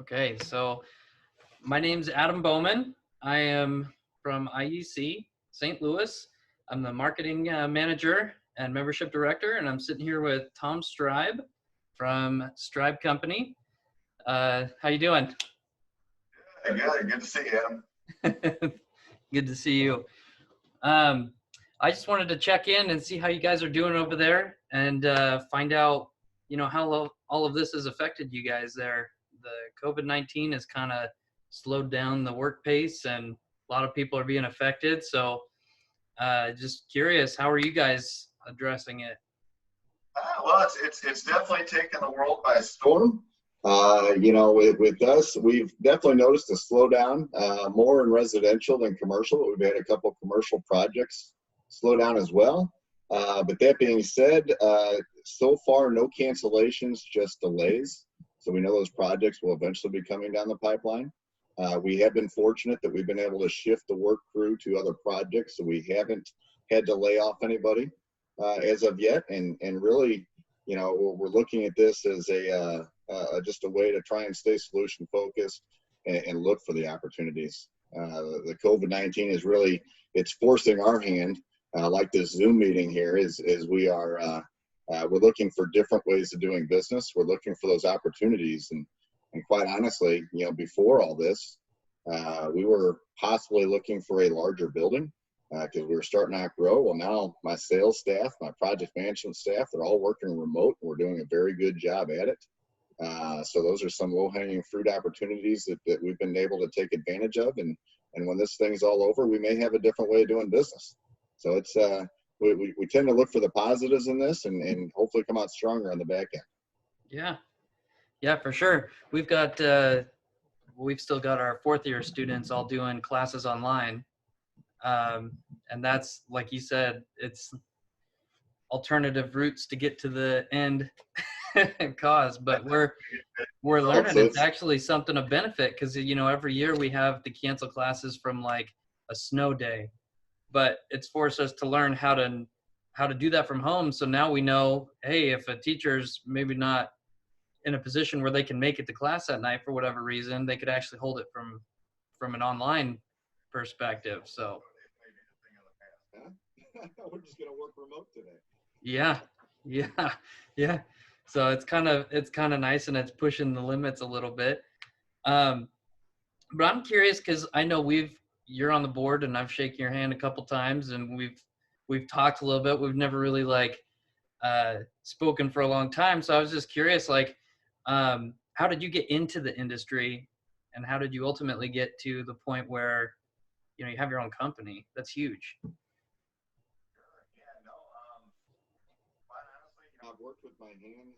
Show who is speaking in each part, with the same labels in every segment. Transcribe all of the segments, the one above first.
Speaker 1: Okay, so my name's Adam Bowman. I am from IEC St. Louis. I'm the marketing manager and membership director, and I'm sitting here with Tom Streib from Streib Company. How you doing?
Speaker 2: Good to see you, Adam.
Speaker 1: Good to see you. I just wanted to check in and see how you guys are doing over there, and find out, how all of this has affected you guys there. The COVID-19 has kind of slowed down the work pace, and a lot of people are being affected. So, just curious, how are you guys addressing it?
Speaker 2: Well, it's definitely taken the world by storm. With us, we've definitely noticed a slowdown, more in residential than commercial. We've had a couple commercial projects slow down as well. But that being said, so far no cancellations, just delays. So we know those projects will eventually be coming down the pipeline. We have been fortunate that we've been able to shift the work crew to other projects, so we haven't had to lay off anybody as of yet. And really, we're looking at this as just a way to try and stay solution focused and look for the opportunities. The COVID-19 is really, it's forcing our hand, like this Zoom meeting here, is we're looking for different ways of doing business. We're looking for those opportunities. And quite honestly, before all this, we were possibly looking for a larger building because we were starting to grow. Well, now my sales staff, my project management staff, they're all working remote. We're doing a very good job at it. So those are some low-hanging fruit opportunities that we've been able to take advantage of. And when this thing's all over, we may have a different way of doing business. So it's we tend to look for the positives in this and hopefully come out stronger on the back end.
Speaker 1: Yeah, for sure. We've still got our fourth year students all doing classes online. And that's, like you said, it's alternative routes to get to the end cause, but we're learning it's actually something of benefit because, every year we have to cancel classes from like a snow day, but it's forced us to learn how to do that from home. So now we know, hey, if a teacher's maybe not in a position where they can make it to class that night for whatever reason, they could actually hold it from an online perspective. So
Speaker 2: we're just gonna work remote today.
Speaker 1: Yeah. So it's kind of nice, and it's pushing the limits a little bit. But I'm curious because I know you're on the board, and I've shaken your hand a couple times, and we've talked a little bit. We've never really spoken for a long time. So I was just curious, how did you get into the industry, and how did you ultimately get to the point where, you have your own company? That's huge.
Speaker 2: I've worked with my hands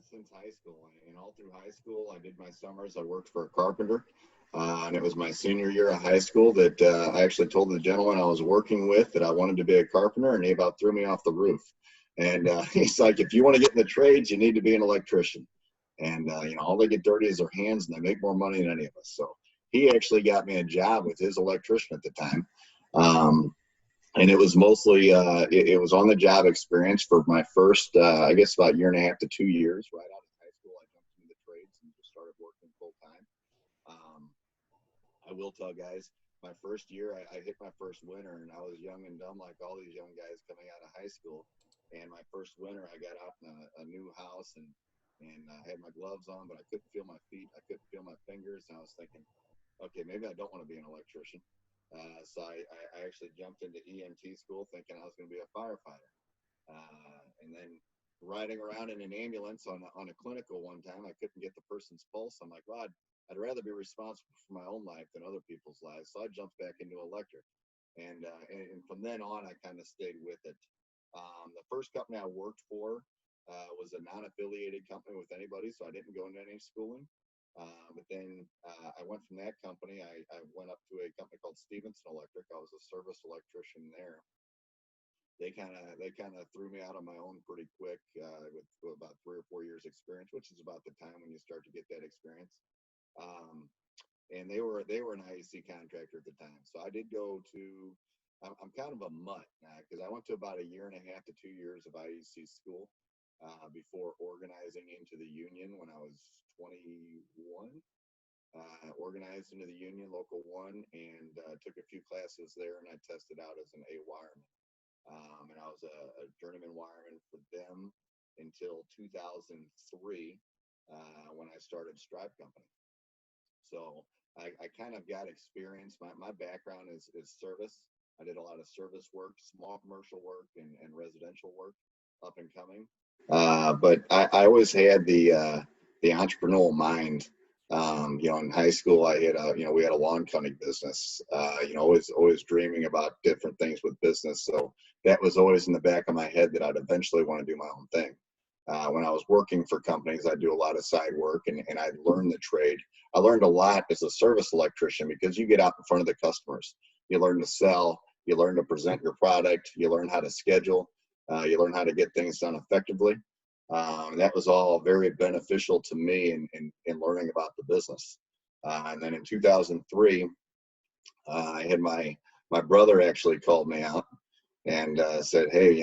Speaker 2: since high school, and all through high school, I did my summers. I worked for a carpenter, and it was my senior year of high school that I actually told the gentleman I was working with that I wanted to be a carpenter, and he about threw me off the roof. And he's like, if you want to get in the trades, you need to be an electrician. And all they get dirty is their hands, and they make more money than any of us. So he actually got me a job with his electrician at the time. And it was mostly, it was on the job experience for my first, I guess about 1.5 to 2 years. Right out of high school, I jumped into the trades and just started working full time. I will tell guys, my first year, I hit my first winter, and I was young and dumb like all these young guys coming out of high school. And my first winter, I got out in a new house and I had my gloves on, but I couldn't feel my feet. I couldn't feel my fingers. And I was thinking, okay, maybe I don't want to be an electrician. So I actually jumped into EMT school thinking I was going to be a firefighter. And then riding around in an ambulance on a clinical one time, I couldn't get the person's pulse. I'm like, well, I'd rather be responsible for my own life than other people's lives. So I jumped back into electric. And from then on, I kind of stayed with it. The first company I worked for was a non-affiliated company with anybody, so I didn't go into any schooling. But then I went from that company. I went up to a company called Stevenson Electric. I was a service electrician there. They kind of threw me out on my own pretty quick with about 3 or 4 years experience, which is about the time when you start to get that experience. And they were an IEC contractor at the time. So I did go to. I'm kind of a mutt because I went to about 1.5 to 2 years of IEC school before organizing into the union when I was 21, organized into the union, local 1, and took a few classes there, and I tested out as an A wireman. And I was a journeyman wireman for them until 2003, when I started Streib Company. So I kind of got experience. My background is service. I did a lot of service work, small commercial work, and residential work up and coming. But I always had the entrepreneurial mind. In high school, I had we had a lawn cutting business. Always dreaming about different things with business. So that was always in the back of my head that I'd eventually want to do my own thing. When I was working for companies, I do a lot of side work, and I learned the trade. I learned a lot as a service electrician because you get out in front of the customers. You learn to sell. You learn to present your product. You learn how to schedule. You learn how to get things done effectively. That was all very beneficial to me in learning about the business. And then in 2003, I had my brother actually called me out and said, hey,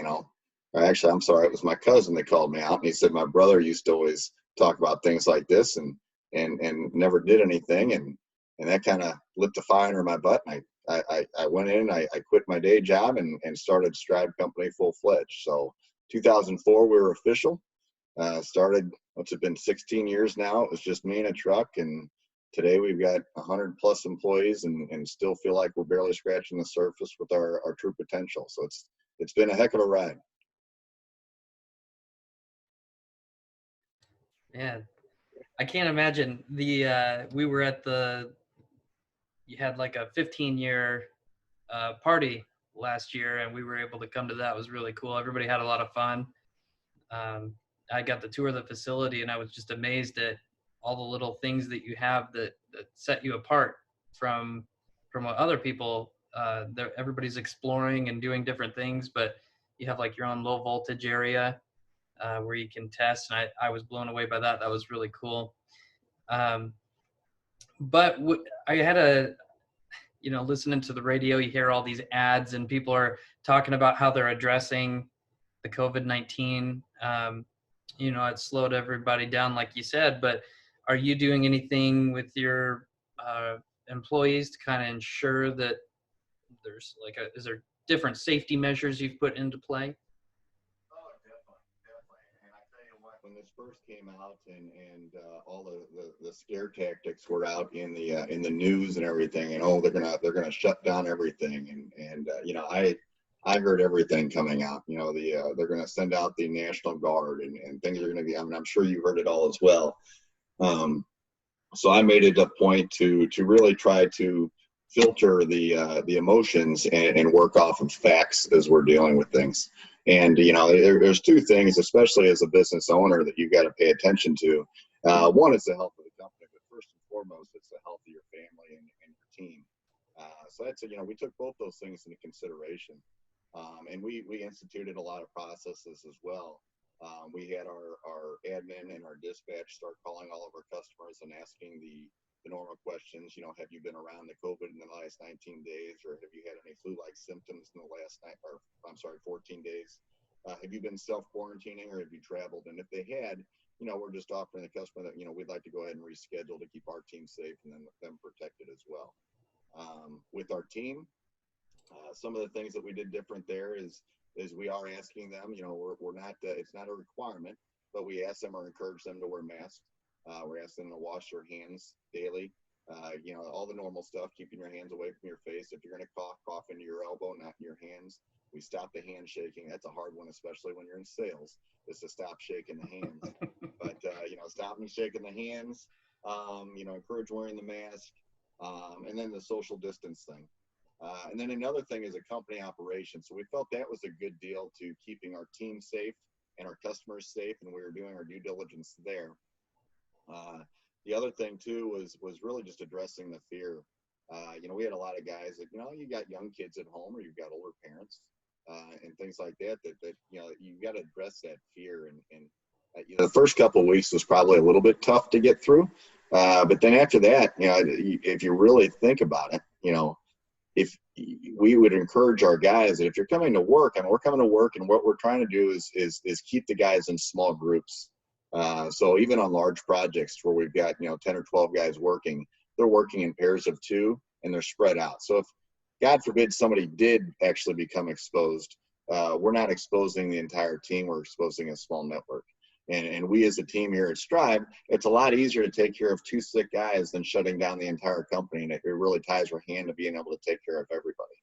Speaker 2: or actually, I'm sorry, it was my cousin that called me out, and he said my brother used to always talk about things like this and never did anything, and that kind of lit the fire under my butt. And I went in, I quit my day job and started Streib Company full-fledged. So 2004, we were official. Started, what's it been, 16 years now. It was just me and a truck, and today we've got 100 plus employees and still feel like we're barely scratching the surface with our true potential. So it's been a heck of a ride.
Speaker 1: Yeah, I can't imagine we were at you had like a 15-year party last year, and we were able to come to that. It was really cool. Everybody had a lot of fun. I got to tour the facility, and I was just amazed at all the little things that you have that set you apart from what other people, everybody's exploring and doing different things, but you have like your own low voltage area where you can test, and I was blown away by that. That was really cool. But I had listening to the radio, you hear all these ads and people are talking about how they're addressing the COVID-19. It slowed everybody down, like you said, but are you doing anything with your employees to kind of ensure that there's is there different safety measures you've put into play?
Speaker 2: Oh, definitely. And I tell you what, when this first came out and all the scare tactics were out in the news and everything, and they're gonna shut down everything, and I heard everything coming out. They're gonna send out the National Guard and things are gonna be. I mean, I'm sure you heard it all as well. So I made it a point to really try to filter the emotions and work off of facts as we're dealing with things. And there's two things, especially as a business owner, that you've got to pay attention to. One is the health of the company, but first and foremost, it's the health of your family and your team. So that's we took both those things into consideration, and we instituted a lot of processes as well. We had our admin and our dispatch start calling all of our customers and asking the normal questions. Have you been around the COVID in the last 19 days, or have you had any flu-like symptoms in the last 14 days? Have you been self-quarantining, or have you traveled? And if they had, we're just offering the customer that, we'd like to go ahead and reschedule to keep our team safe and then them protected as well. With our team, some of the things that we did different there is we are asking them, we're not, it's not a requirement, but we ask them or encourage them to wear masks. We're asking them to wash their hands daily. All the normal stuff, keeping your hands away from your face. If you're going to cough into your elbow, not in your hands. We stop the handshaking. That's a hard one, especially when you're in sales, is to stop shaking the hands. But, stop me shaking the hands, encourage wearing the mask, and then the social distance thing. And then another thing is a company operation. So we felt that was a good deal to keeping our team safe and our customers safe, and we were doing our due diligence there. The other thing too was really just addressing the fear. We had a lot of guys that, you got young kids at home, or you've got older parents, and things like that you got to address that fear. And the first couple of weeks was probably a little bit tough to get through. But then after that, if you really think about it, if we would encourage our guys that if you're coming to work, and we're coming to work, and what we're trying to do is keep the guys in small groups. So even on large projects where we've got, 10 or 12 guys working, they're working in pairs of 2 and they're spread out. So if God forbid somebody did actually become exposed, we're not exposing the entire team, we're exposing a small network. And we as a team here at Streib, it's a lot easier to take care of 2 sick guys than shutting down the entire company. And it really ties our hand to being able to take care of everybody.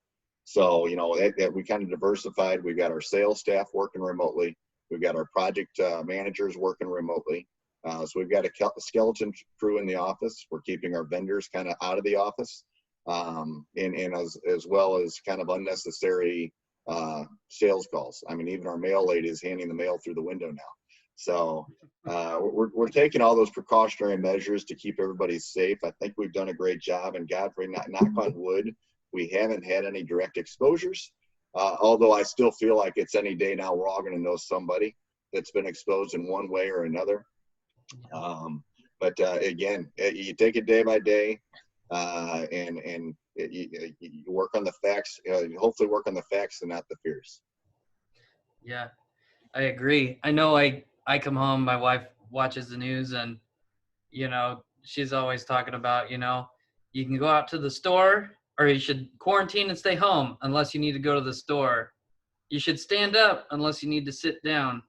Speaker 2: So, we kind of diversified. We've got our sales staff working remotely. We've got our project managers working remotely. So we've got a skeleton crew in the office. We're keeping our vendors kind of out of the office, and as well as kind of unnecessary sales calls. I mean, even our mail lady is handing the mail through the window now. So we're taking all those precautionary measures to keep everybody safe. I think we've done a great job, and Godfrey, knock on wood, we haven't had any direct exposures. Although I still feel like it's any day now we're all going to know somebody that's been exposed in one way or another. But again, you take it day by day, and you work on the facts. Hopefully, work on the facts and not the fears.
Speaker 1: Yeah, I agree. I know I come home, my wife watches the news, and she's always talking about you can go out to the store, or you should quarantine and stay home unless you need to go to the store. You should stand up unless you need to sit down.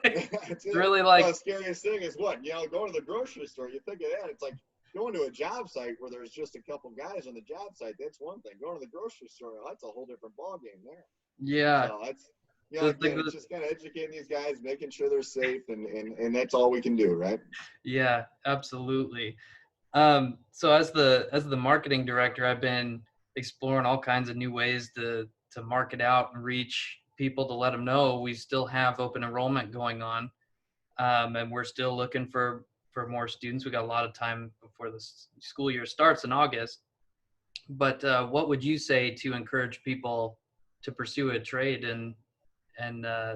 Speaker 1: It's really like
Speaker 2: the scariest thing is what, going to the grocery store. You think of that, it's like going to a job site where there's just a couple guys on the job site. That's one thing. Going to the grocery store, that's a whole different ballgame there.
Speaker 1: Yeah.
Speaker 2: So that's again, it's just kind of educating these guys, making sure they're safe, and that's all we can do, right?
Speaker 1: Yeah, absolutely. So as the marketing director, I've been exploring all kinds of new ways to market out and reach people, to let them know we still have open enrollment going on, and we're still looking for more students. We got a lot of time before the school year starts in August. But what would you say to encourage people to pursue a trade and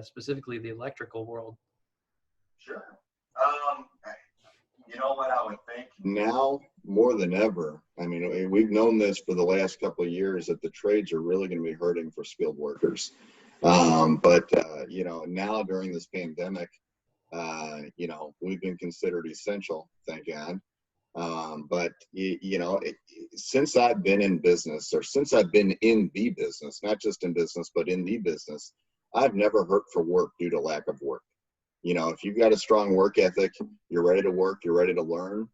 Speaker 1: specifically the electrical world?
Speaker 2: Sure. You know what I would think now more than ever, I mean, we've known this for the last couple of years, that the trades are really going to be hurting for skilled workers. But now during this pandemic, we've been considered essential, thank God. But since I've been in business, or since I've been in the business, not just in business, but in the business, I've never hurt for work due to lack of work. If you've got a strong work ethic, you're ready to work, you're ready to learn,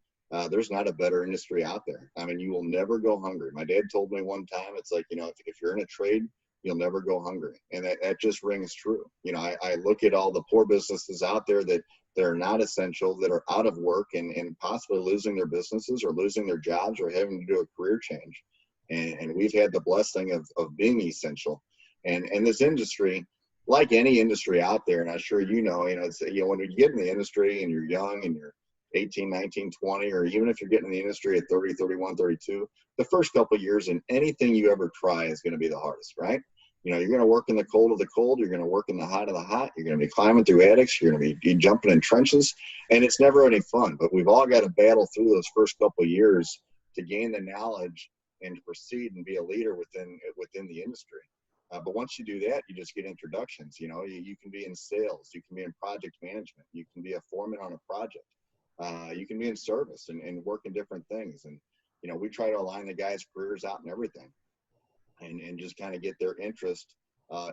Speaker 2: there's not a better industry out there. I mean, you will never go hungry. My dad told me one time, it's like, if you're in a trade, you'll never go hungry. And that just rings true. I look at all the poor businesses out there that are not essential, that are out of work and possibly losing their businesses or losing their jobs or having to do a career change. And we've had the blessing of being essential. And this industry, like any industry out there, and I'm sure it's, when you get in the industry and you're young and you're 18, 19, 20, or even if you're getting in the industry at 30, 31, 32, the first couple of years in anything you ever try is going to be the hardest, right? You're going to work in the cold of the cold. You're going to work in the hot of the hot. You're going to be climbing through attics. You're going to be jumping in trenches, and it's never any fun. But we've all got to battle through those first couple of years to gain the knowledge and to proceed and be a leader within the industry. But once you do that, you just get introductions. You can be in sales. You can be in project management. You can be a foreman on a project. You can be in service and work in different things. And, we try to align the guys' careers out and everything and just kind of get their interest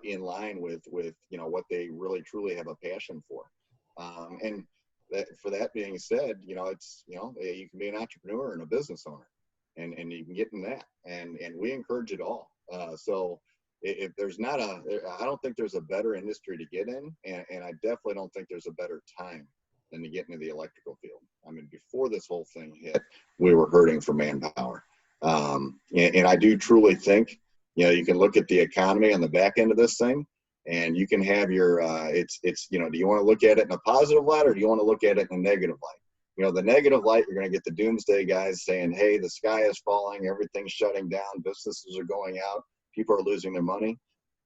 Speaker 2: in line with what they really, truly have a passion for. And for that being said, it's, you can be an entrepreneur and a business owner and you can get in that. And we encourage it all. So if there's not I don't think there's a better industry to get in, and I definitely don't think there's a better time than to get into the electrical field. I mean, before this whole thing hit, we were hurting for manpower. And I do truly think, you can look at the economy on the back end of this thing, and you can have your, do you want to look at it in a positive light, or do you want to look at it in a negative light? The negative light, you're going to get the doomsday guys saying, hey, the sky is falling, everything's shutting down, businesses are going out, people are losing their money.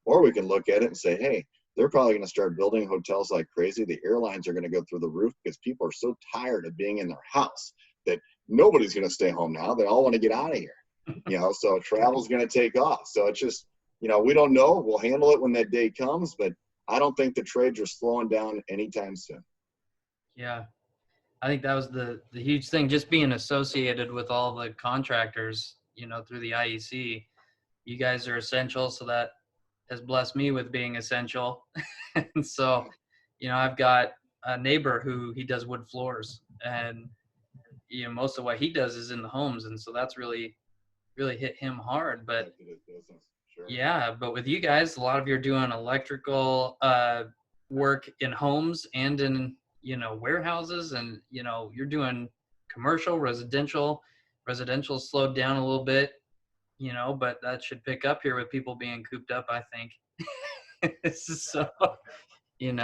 Speaker 2: Or we can look at it and say, hey, they're probably going to start building hotels like crazy. The airlines are going to go through the roof because people are so tired of being in their house that nobody's going to stay home now. They all want to get out of here. So travel's going to take off. So it's just, we don't know. We'll handle it when that day comes, but I don't think the trades are slowing down anytime soon.
Speaker 1: Yeah. I think that was the huge thing, just being associated with all the contractors, through the IEC. You guys are essential, so that has blessed me with being essential. And so, I've got a neighbor who he does wood floors, and most of what he does is in the homes, and so that's really hit him hard. But
Speaker 2: Sure.
Speaker 1: yeah, but with you guys, a lot of you're doing electrical work in homes and in warehouses, and you're doing commercial, residential slowed down a little bit, but that should pick up here with people being cooped up, I think. So, and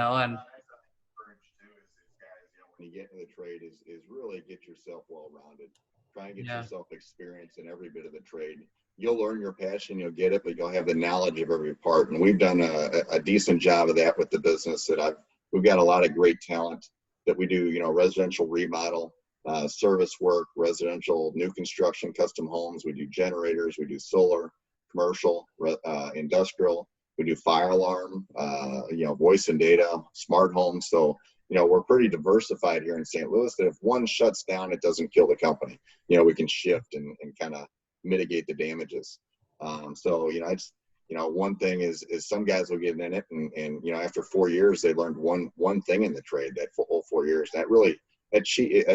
Speaker 2: when you get into the trade is really get yourself well-rounded. Try and get
Speaker 1: yeah,
Speaker 2: yourself experience in every bit of the trade. You'll learn your passion, you'll get it, but you'll have the knowledge of every part. And we've done a decent job of that with the business. We've got a lot of great talent that we do, residential remodel, service work, residential new construction, custom homes. We do generators, we do solar, commercial, industrial. We do fire alarm, voice and data, smart homes. So, we're pretty diversified here in St. Louis that if one shuts down, it doesn't kill the company. We can shift and kind of mitigate the damages. So, it's, one thing is some guys will get in it and after 4 years, they learned one thing in the trade that whole 4 years. That really, it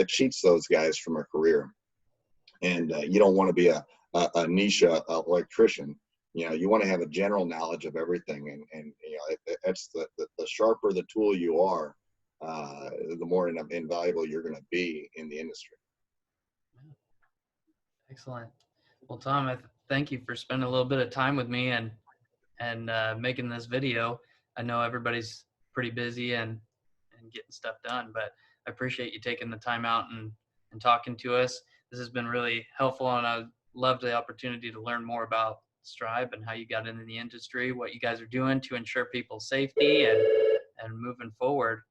Speaker 2: cheats those guys from a career. And you don't want to be a niche electrician. You want to have a general knowledge of everything. And that's the sharper the tool you are, the more invaluable you're going to be in the industry.
Speaker 1: excellent. Well, Tom, I thank you for spending a little bit of time with me and making this video. I know everybody's pretty busy and getting stuff done, but I appreciate you taking the time out and talking to us. This has been really helpful, and I love the opportunity to learn more about Streib and how you got into the industry, what you guys are doing to ensure people's safety and moving forward.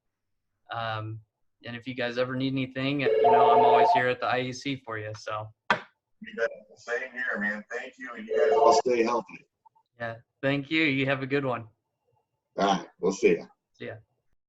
Speaker 1: And if you guys ever need anything, I'm always here at the IEC for you. So.
Speaker 2: Same here, man. Thank you. And you guys all stay healthy.
Speaker 1: Yeah. Thank you. You have a good one.
Speaker 2: All right. We'll see you.
Speaker 1: See ya.